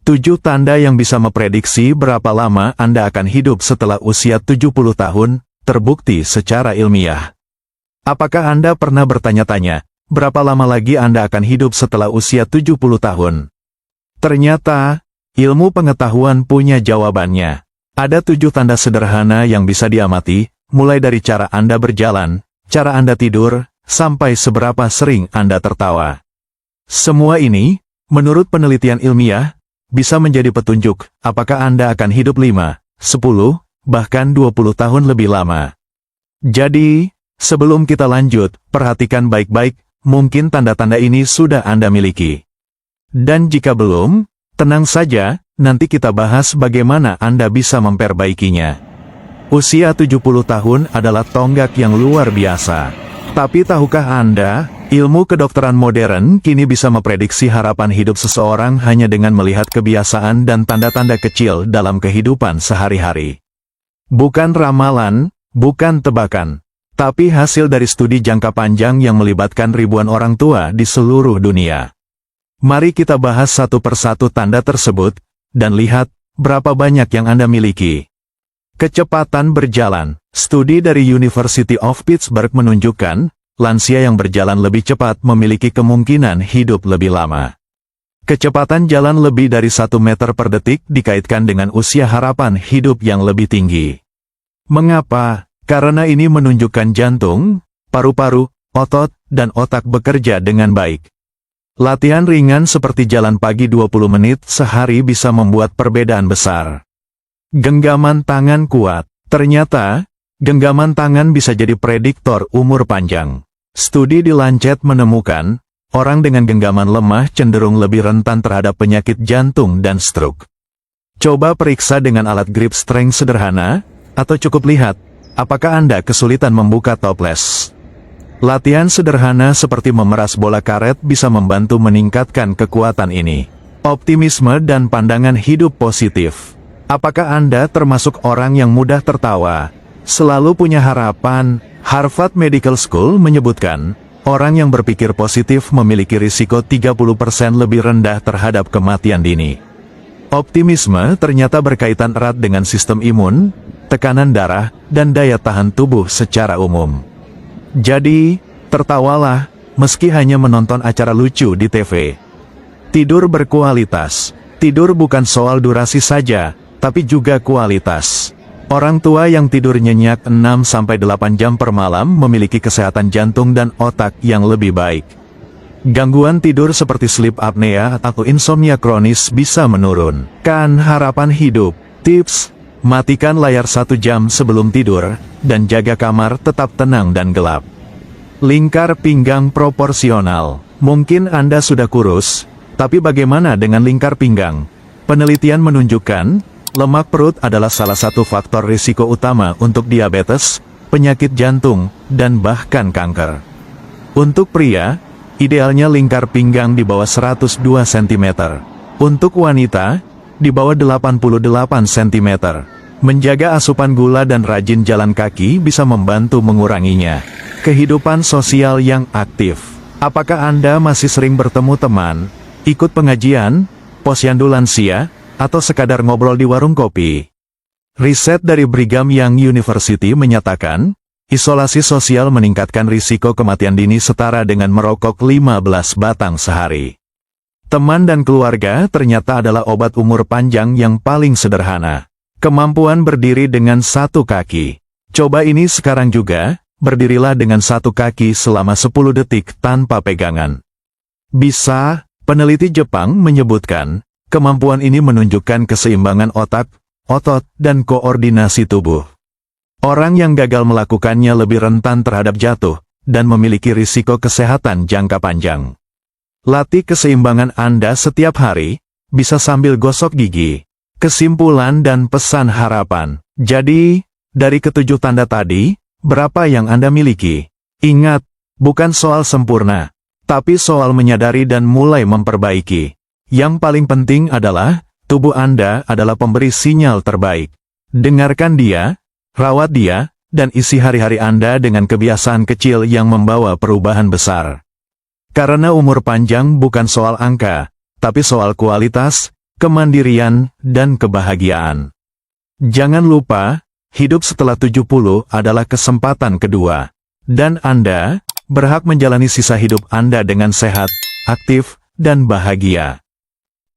7 tanda yang bisa memprediksi berapa lama Anda akan hidup setelah usia 70 tahun, terbukti secara ilmiah. Apakah Anda pernah bertanya-tanya, berapa lama lagi Anda akan hidup setelah usia 70 tahun? Ternyata, ilmu pengetahuan punya jawabannya. Ada 7 tanda sederhana yang bisa diamati, mulai dari cara Anda berjalan, cara Anda tidur, sampai seberapa sering Anda tertawa. Semua ini, menurut penelitian ilmiah, bisa menjadi petunjuk apakah Anda akan hidup 5, 10, bahkan 20 tahun lebih lama. Jadi, sebelum kita lanjut, perhatikan baik-baik, mungkin tanda-tanda ini sudah Anda miliki. Dan jika belum, tenang saja, nanti kita bahas bagaimana Anda bisa memperbaikinya. Usia 70 tahun adalah tonggak yang luar biasa. Tapi tahukah Anda, ilmu kedokteran modern kini bisa memprediksi harapan hidup seseorang hanya dengan melihat kebiasaan dan tanda-tanda kecil dalam kehidupan sehari-hari. Bukan ramalan, bukan tebakan, tapi hasil dari studi jangka panjang yang melibatkan ribuan orang tua di seluruh dunia. Mari kita bahas satu persatu tanda tersebut, dan lihat berapa banyak yang Anda miliki. Kecepatan berjalan. Studi dari University of Pittsburgh menunjukkan, lansia yang berjalan lebih cepat memiliki kemungkinan hidup lebih lama. Kecepatan jalan lebih dari 1 meter per detik dikaitkan dengan usia harapan hidup yang lebih tinggi. Mengapa? Karena ini menunjukkan jantung, paru-paru, otot, dan otak bekerja dengan baik. Latihan ringan seperti jalan pagi 20 menit sehari bisa membuat perbedaan besar. Genggaman tangan kuat. Ternyata, genggaman tangan bisa jadi prediktor umur panjang. Studi di Lancet menemukan, orang dengan genggaman lemah cenderung lebih rentan terhadap penyakit jantung dan stroke. Coba periksa dengan alat grip strength sederhana, atau cukup lihat, apakah Anda kesulitan membuka toples. Latihan sederhana seperti memeras bola karet bisa membantu meningkatkan kekuatan ini. Optimisme dan pandangan hidup positif. Apakah Anda termasuk orang yang mudah tertawa, selalu punya harapan? Harvard Medical School menyebutkan, orang yang berpikir positif memiliki risiko 30% lebih rendah terhadap kematian dini. Optimisme ternyata berkaitan erat dengan sistem imun, tekanan darah, dan daya tahan tubuh secara umum. Jadi, tertawalah, meski hanya menonton acara lucu di TV. Tidur berkualitas. Tidur bukan soal durasi saja, tapi juga kualitas. Orang tua yang tidur nyenyak 6-8 jam per malam memiliki kesehatan jantung dan otak yang lebih baik. Gangguan tidur seperti sleep apnea atau insomnia kronis bisa menurunkan harapan hidup. Tips: matikan layar 1 jam sebelum tidur, dan jaga kamar tetap tenang dan gelap. Lingkar pinggang proporsional. Mungkin Anda sudah kurus, tapi bagaimana dengan lingkar pinggang? Penelitian menunjukkan, lemak perut adalah salah satu faktor risiko utama untuk diabetes, penyakit jantung, dan bahkan kanker. Untuk pria, idealnya lingkar pinggang di bawah 102 cm. Untuk wanita, di bawah 88 cm. Menjaga asupan gula dan rajin jalan kaki bisa membantu menguranginya. Kehidupan sosial yang aktif. Apakah Anda masih sering bertemu teman, ikut pengajian, posyandu lansia, atau sekadar ngobrol di warung kopi? Riset dari Brigham Young University menyatakan, isolasi sosial meningkatkan risiko kematian dini setara dengan merokok 15 batang sehari. Teman dan keluarga ternyata adalah obat umur panjang yang paling sederhana. Kemampuan berdiri dengan 1 kaki. Coba ini sekarang juga, berdirilah dengan 1 kaki selama 10 detik tanpa pegangan. Bisa, peneliti Jepang menyebutkan, kemampuan ini menunjukkan keseimbangan otak, otot, dan koordinasi tubuh. Orang yang gagal melakukannya lebih rentan terhadap jatuh, dan memiliki risiko kesehatan jangka panjang. Latih keseimbangan Anda setiap hari, bisa sambil gosok gigi. Kesimpulan dan pesan harapan. Jadi, dari ke-7 tanda tadi, berapa yang Anda miliki? Ingat, bukan soal sempurna, tapi soal menyadari dan mulai memperbaiki. Yang paling penting adalah, tubuh Anda adalah pemberi sinyal terbaik. Dengarkan dia, rawat dia, dan isi hari-hari Anda dengan kebiasaan kecil yang membawa perubahan besar. Karena umur panjang bukan soal angka, tapi soal kualitas, kemandirian, dan kebahagiaan. Jangan lupa, hidup setelah 70 adalah kesempatan kedua. Dan Anda berhak menjalani sisa hidup Anda dengan sehat, aktif, dan bahagia.